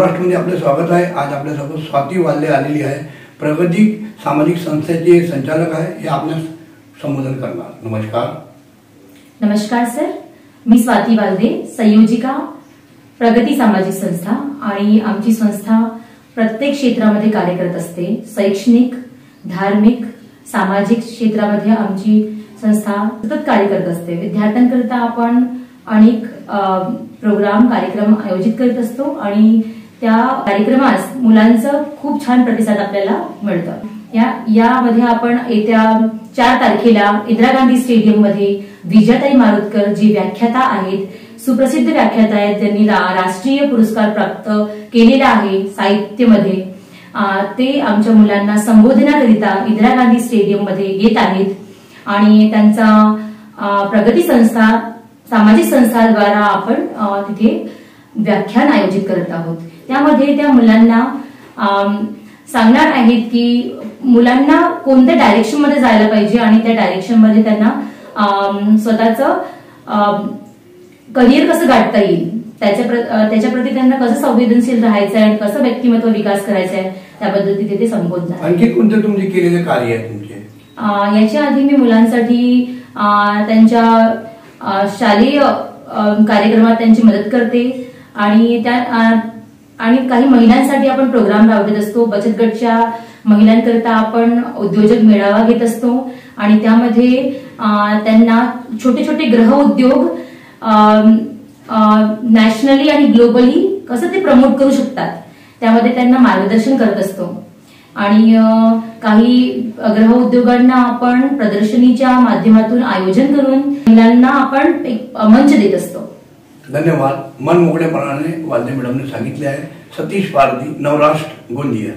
नवराष्ट्रमध्ये आपले स्वागत आहे। आज आपल्यासोबत स्वाती वाल्दे आलेली आहे। प्रगती सामाजिक संस्थेचे संचालक आहे। हे आपल्याला संबोधन करणार। नमस्कार। नमस्कार सर, मी स्वाती वाल्दे, संयोजिका प्रगती सामाजिक संस्था। आणि आमची संस्था प्रत्येक क्षेत्रामध्ये कार्य करत असते। शैक्षणिक, धार्मिक, सामाजिक क्षेत्रामध्ये आमची संस्था सतत कार्य करत असते। विद्यार्थ्यांकरिता आपण अनेक प्रोग्राम कार्यक्रम आयोजित करत असतो आणि त्या कार्यक्रमास मुलांचं खूप छान प्रतिसाद आपल्याला मिळतं। यामध्ये आपण येत्या 4 तारखेला इंदिरा गांधी स्टेडियम मध्ये विजयाताई मारुतकर जी व्याख्याता आहेत, सुप्रसिद्ध व्याख्याता आहेत, त्यांनी राष्ट्रीय पुरस्कार प्राप्त केलेला आहे साहित्यामध्ये, ते आमच्या मुलांना संबोधनाकरिता इंदिरा गांधी स्टेडियम मध्ये येत आहेत। आणि त्यांचा प्रगती संस्था सामाजिक संस्थाद्वारा आपण तिथे व्याख्यान आयोजित करत आहोत। त्यामध्ये त्या मुलांना सांगणार आहेत की मुलांना कोणत्या डायरेक्शन मध्ये जायला पाहिजे आणि त्या डायरेक्शन मध्ये त्यांना स्वतःचं करिअर कसं गाठता येईल, त्याच्याप्रती त्यांना कसं संवेदनशील राहायचं आहे आणि कसं व्यक्तिमत्व विकास करायचा आहे, त्याबद्दल तिथे ते संबोधणार। आणखी कोणते तुमचे केलेले कार्य आहे तुमचे? याच्या आधी मी मुलांसाठी त्यांच्या शालेय कार्यक्रमात त्यांची मदत करते आणि काही महिलांसाठी आपण प्रोग्राम राबवत असतो। बचत गटच्या महिलांकरिता आपण उद्योजक मेळावा घेत असतो आणि त्यामध्ये त्यांना छोटे छोटे गृह उद्योग नॅशनली आणि ग्लोबली कसं ते प्रमोट करू शकतात, त्यामध्ये त्यांना मार्गदर्शन करत असतो। आणि काही गृह उद्योगांना आपण प्रदर्शनीच्या माध्यमातून आयोजन करून महिलांना आपण एक मंच देत असतो। धन्यवाद। मन मोकळेपणाने वाल्दे मॅडमने सांगितले आहे। सतीश पारधी, नवराष्ट्र, गोंदिया।